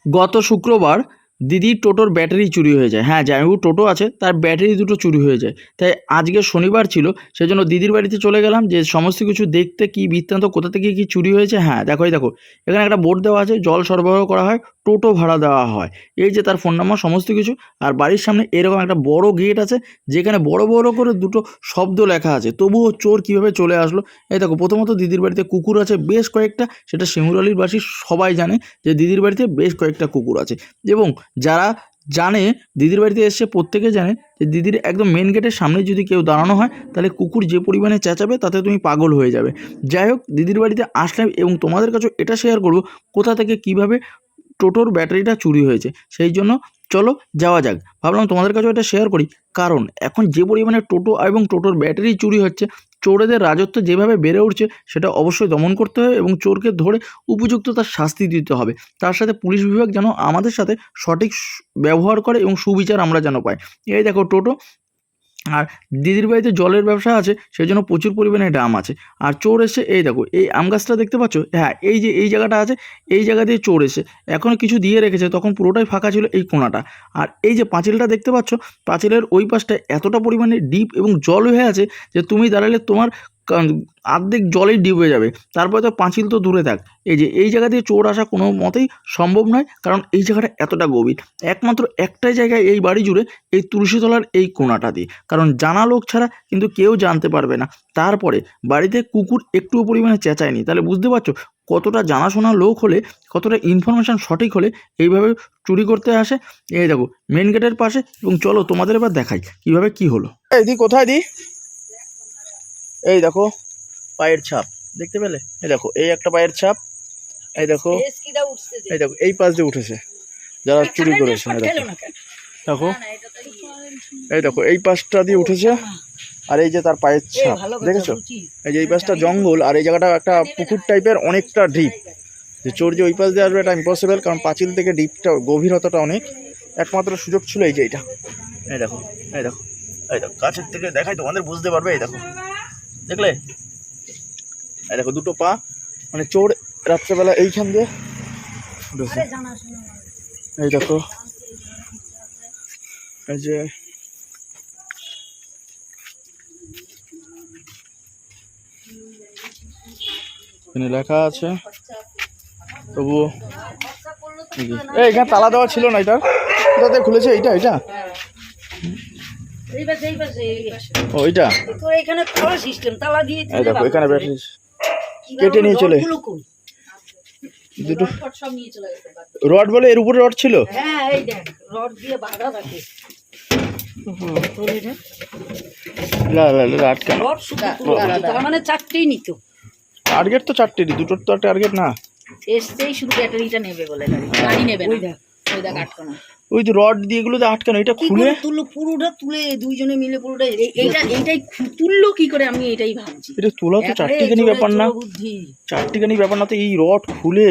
গত শুক্রবার দিদির টোটোর ব্যাটারি চুরি হয়ে যায়। হ্যাঁ, জামাইবাবুর টোটো আছে, তার ব্যাটারি দুটো চুরি হয়ে যায়। তাই আজকে শনিবার ছিল, সেজন্য দিদির বাড়িতে চলে গেলাম যে সমস্ত কিছু দেখতে, কী বৃত্তান্ত, কোথা থেকে কী চুরি হয়েছে। হ্যাঁ, দেখো এই দেখো, এখানে একটা বোর্ড দেওয়া আছে, জল সরবরাহ করা হয়, টোটো ভাড়া দেওয়া হয়। এই যে তার ফোন নাম্বার সমস্ত কিছু। আর বাড়ির সামনে এরকম একটা বড় গেট আছে, যেখানে বড় বড় করে দুটো শব্দ লেখা আছে। তবুও চোর কীভাবে চলে আসলো। এই দেখো, প্রথমত দিদির বাড়িতে কুকুর আছে বেশ কয়েকটা, সেটা শিমুরালির বাসী সবাই জানে যে দিদির বাড়িতে বেশ কয়েকটা কুকুর আছে। এবং যারা জানে দিদির বাড়িতে এসে প্রত্যেকে জানে যে দিদির একদম মেন গেটের সামনে যদি কেউ দাঁড়ানো হয়, তাহলে কুকুর যে পরিমাণে চেঁচাবে তাতে তুমি পাগল হয়ে যাবে। যাই হোক, দিদির বাড়িতে আসলাম এবং তোমাদের কাছেও এটা শেয়ার করব কোথা থেকে কিভাবে টোটোর ব্যাটারিটা চুরি হয়েছে। সেই জন্য চলো যাওয়া যাক। ভাবলাম তোমাদের কাছেও এটা শেয়ার করি, কারণ এখন যে পরিমাণে টোটো এবং টোটোর ব্যাটারি চুরি হচ্ছে, চোরেদের রাজত্ব যেভাবে বেড়ে উঠছে, সেটা অবশ্যই দমন করতে হবে এবং চোরকে ধরে উপযুক্ত তার শাস্তি দিতে হবে। তার সাথে পুলিশ বিভাগ যেন আমাদের সাথে সঠিক ব্যবহার করে এবং সুবিচার আমরা যেন পাই। এই দেখো টোটো, আর দিদির বাড়িতে জলের ব্যবসা আছে, সেই জন্য প্রচুর পরিমাণে ড্রাম আছে। আর চোর এসে এই দেখো, এই আম গাছটা দেখতে পাচ্ছ, হ্যাঁ এই যে এই জায়গাটা আছে, এই জায়গা দিয়ে চোর এসে এখনও কিছু দিয়ে রেখেছে, তখন পুরোটাই ফাঁকা ছিল এই কোণাটা। আর এই যে পাঁচিলটা দেখতে পাচ্ছ, পাঁচিলের ওই পাশটায় এতটা পরিমাণে ডিপ এবং জল হয়ে আছে যে তুমি দাঁড়ালে তোমার অর্ধেক জলেই ডিপ হয়ে যাবে। তারপরে তো পাঁচিল তো দূরে থাক, এই যে এই জায়গা দিয়ে চোর আসা কোনো মতেই সম্ভব নয়, কারণ এই জায়গাটা এতটা গভীর। একমাত্র একটাই জায়গায় এই বাড়ি জুড়ে, এই তুলসীতলার এই কোণাটা দিয়ে, কারণ জানা লোক ছাড়া কিন্তু কেউ জানতে পারবে না। তারপরে বাড়িতে কুকুর একটুও পরিমাণে চেঁচায়নি, তাহলে বুঝতে পারছো কতটা জানাশোনা লোক হলে, কতটা ইনফরমেশান সঠিক হলে এইভাবে চুরি করতে আসে। এই দেখো মেন গেটের পাশে, এবং চলো তোমাদের এবার দেখাই কিভাবে কি হলো। এই দি কোথায় দি, এই দেখো পায়ের ছাপ দেখতে পেলে, এই দেখো এই একটা পায়ের ছাপ, এই দেখো এই দেখো এই পাশ দিয়ে উঠেছে যারা চুরি করেছে। দেখো এই দেখো এই পাশটা দিয়ে উঠেছে, আর এই যে তার পায়ের ছাপ দেখেছো। এই যে এই পাশটা জঙ্গল, আর এই জায়গাটা একটা পুকুর টাইপের, অনেকটা ডিপ। যে চোর যে ওই পাশ দিয়ে আসবে এটা ইম্পসিবল, কারণ পাঁচিল থেকে ডিপটা গভীরতাটা অনেক। একমাত্র সুযোগ ছিল এই যে এইটা। এই দেখো এই দেখো এই দেখো, কাছের থেকে দেখাই তোমাদের বুঝতে পারবে। এই দেখো দেখলে, এই দেখো দুটো পা, মানে চোর রাত্রেবেলা এইখান দিয়ে উঠেছে। এই দেখো এই যে এখানে লেখা আছে, তবুও এখানে তালা দেওয়া ছিল না। এটা কোথাতে খুলেছে, এইটা এটা ওইটা, এখানে তালা সিস্টেম, তালা দিয়ে দেখো এখানে ব্যাটারি কেটে নিয়ে চলে দুটো রড, বলে এর উপরে রড ছিল। হ্যাঁ এই দেখ, রড দিয়ে বাঁধা থাকে। তার মানে চারটেই নিত। টার্গেট তো চারটেরই, দুটোর তো টার্গেট না। এসছেই শুধু ব্যাটারিটা নেবে বলে, গাড়ি নেবে না। ওই দেখ আটকানো, ওই যে রড দিয়ে এগুলো আটকানো। এটা খুলে তুললো, পুরোটা তুলে দুইজনে মিলে পুরোটা। এইটাই তুললো কি করে, আমি এটাই ভাবছি। এটা তোলা তো চারটিখানি ব্যাপার না, চারটিখানি ব্যাপার না তো। এই রড খুলে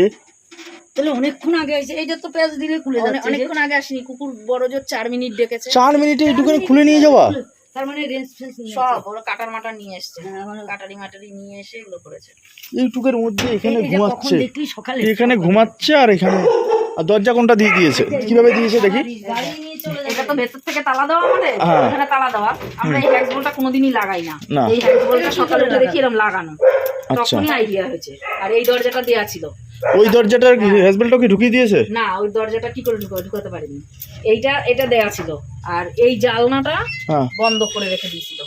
তাহলে অনেকক্ষণ আগে আসে। এইটা তো পেঁয়াজ দিলে খুলে যাচ্ছে। অনেকক্ষণ আগে আসেনি, কুকুর বড় জোর 4 মিনিট ডেকেছে। 4 মিনিটে এইটুখানি খুলে নিয়ে যাওয়া, তার মানে রেঞ্জ ফেন্স সব ওরা কাটার মাটার নিয়ে এসছে, কাটারি মাটারি নিয়ে এসে এগুলো করেছে। এইটুকের মধ্যে এখানে ঘুমাচ্ছে, দেখলি সকালে এখানে ঘুমাচ্ছে, আর এখানে আর দরজা কোনটা দিয়ে দিয়েছে, কিভাবে দিয়েছে দেখি। এটা তো ভেতর থেকে তালা দেওয়া, আমাদের এখানে তালা দেওয়া। আমরা এই হ্যান্ড বলটা কোনোদিনই লাগাই না। এই হ্যান্ড বলটা সকালে উঠে দেখি এরকম লাগানো, তখনই আইডিয়া হয়েছে। আর এই দরজাটা দেয়া ছিল, ওই দরজাটার হ্যাজবেলটা কি ঢুকিয়ে দিয়েছে? না, ওই দরজাটা কি করে ঢুকাতে পারিনি। এটা দেয়া ছিল, আর এই জালনাটা বন্ধ করে রেখে দিয়েছিল।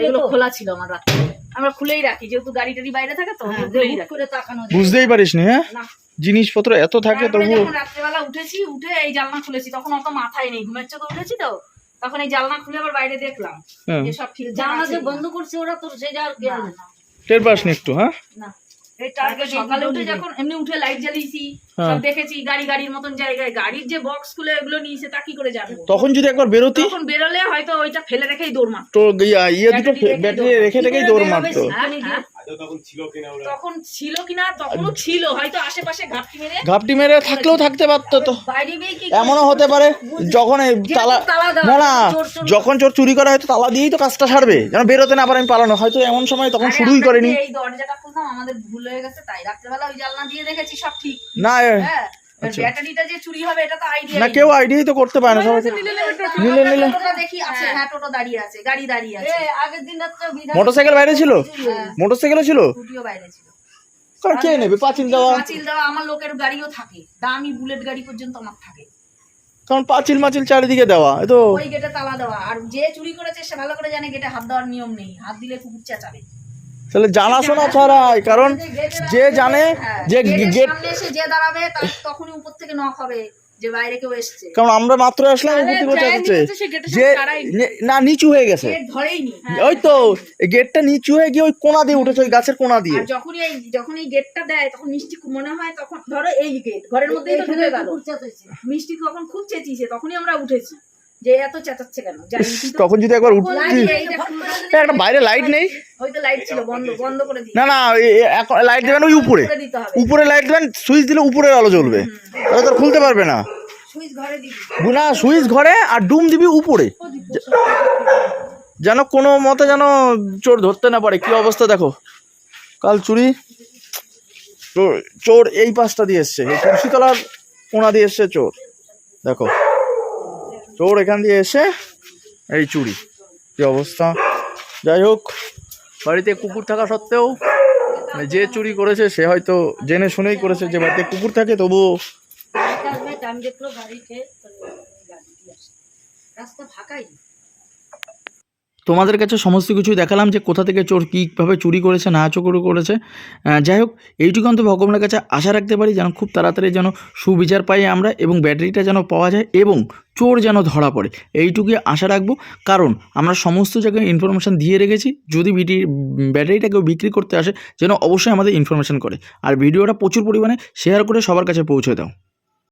এগুলো খোলা ছিল আমার রাত্রে, আমরা খুলেই রাখি, যেহেতু গাড়ি টাড়ি বাইরে থাকে তো। বুঝতেই পারিস নি? হ্যাঁ, জিনিসপত্র এত থাকে তবু। রাত্রেবেলা উঠেছি, উঠে এই জালনা খুলেছি, তখন অত মাথায় নেই, ঘুমের চোখে উঠেছি তো, তখন এই জালনা খুলে আবার বাইরে দেখলাম সব ঠিক। জানলা যে বন্ধ করছে ওরা, তোর সেই টের পাসনি একটু? হ্যাঁ, সকালে উঠে যখন এমনি উঠে লাইট জ্বালিয়েছি, সব দেখেছি গাড়ির মতন জায়গায়, গাড়ির যে বক্স খুলে এগুলো নিয়েছে, তা কি করে জানবো? তখন যদি একবার বেরোতি, তখন বেরোলে হয়তো ওইটা ফেলে রেখেই দৌড় মারতো। তো ইয়ে দুটো ব্যাটারি রেখে রেখেই দৌড় মারতো। তখন ছিল কিনা, তখনও ছিল হয়তো আশেপাশে ঘাপটি মেরে থাকলেও থাকতে পারতো। তো এমনও হতে পারে যখন তালা না যখন চোর চুরি করা হয়তো তালা দিয়েই তো কাজটা সারবে, যেন বেরোতে না পারে। আমি পালানো হয়তো এমন সময় তখন শুরুই করেনি। এই দরজাটা খুলতাম, আমাদের ভুল হয়ে গেছে, তাই রাত্রেবেলা ওই জানলা দিয়ে দেখেছি সব ঠিক। না আচ্ছা। ব্যাটারিটা যে চুরি হবে এটা তো আইডিয়া না কেউ আইডিয়াই তো করতে পারে না, সবাই নিলে দেখি আছে, হ্যাঁ টোটো দাঁড়িয়ে আছে, গাড়ি দাঁড়িয়ে আছে। আগের দিন রাতে মোটরসাইকেল বাইরে ছিল, মোটরসাইকেলও ছিল, স্কুটিও বাইরে ছিল। কারণ কে নেবে? পাঁচিল দেওয়া, আমার লোকের গাড়িও থাকে, দামি বুলেট গাড়ি পর্যন্ত আমার থাকে, কারণ পাঁচিল চারিদিকে দেওয়া, এ তো ওই গেটে তালা দেওয়া। আর যে চুরি করেছে সে ভালো করে জানে গেটে হাত দেওয়ার নিয়ম নেই, হাত দিলে কুকুর চেঁচাবে। তাহলে জানাশোনা ছাড়াই, কারণ যে জানে যে গেট সামনে এসে যে দাঁড়াবে তার তখনই উপর থেকে নক হবে যে বাইরে কেউ এসেছে। কারণ আমরা মাত্র আসলাম, উপর থেকে চেঁচাচ্ছে যে না নিচু হয়ে গেছে, ধরেইনি। ওই তো গেটটা নিচু হয়ে গিয়ে ওই কোণা দিয়ে উঠেছে, ওই গাছের কোণা দিয়ে। আর যখন এই গেটটা দেয় তখন মিষ্টি মনে হয়, তখন ধরো এই গেট ঘরের মধ্যেই তো ঢুকে গেল, মিষ্টি কখন খুব চেঁচিয়েছে, তখনই আমরা উঠেছি যে এত চেঁচাচ্ছে কেন জানি। তখন যদি একবার উঠছি, একটা বাইরে লাইট নেই, হয়তো লাইট ছিল, বন্ধ করে দিই। না না এখন লাইট দেবেন ওই উপরে, উপরে লাইট দেবেন, সুইচ দিলে উপরের আলো জ্বলবে, তাহলে তো খুলতে পারবে না। সুইচ ঘরে দিবি না, সুইচ ঘরে আর ডুম দিবি উপরে, যেন কোনো মতে যেন চোর ধরতে না পারে। কি অবস্থা দেখো, কাল চুরি, চোর এই পাশটা দিয়ে এসছে, এই তুলসীতলার কোণা দিয়ে এসছে চোর, দেখো চোর এখান দিয়ে এসে এই চুরি, কি অবস্থা। যাই হোক, বাড়িতে কুকুর থাকা সত্ত্বেও যে চুরি করেছে সে হয়তো জেনে শুনেই করেছে, যে বাড়িতে কুকুর থাকে তবুও। রাস্তা ফাঁকাই। তোমাদের কাছে সমস্ত কিছু দেখালাম যে কোথা থেকে চোর কীভাবে চুরি করেছে, না চুরি করেছে। যাই হোক, এইটুকু অন্তত ভগবানের কাছে আশা রাখতে পারি যেন খুব তাড়াতাড়ি যেন সুবিচার পাই আমরা, এবং ব্যাটারিটা যেন পাওয়া যায়, এবং চোর যেন ধরা পড়ে, এইটুকুই আশা রাখবো। কারণ আমরা সমস্ত জায়গায় ইনফরমেশান দিয়ে রেখেছি, যদি ব্যাটারিটা কেউ বিক্রি করতে আসে যেন অবশ্যই আমাদের ইনফরমেশান করে, আর ভিডিওটা প্রচুর পরিমাণে শেয়ার করে সবার কাছে পৌঁছে দাও।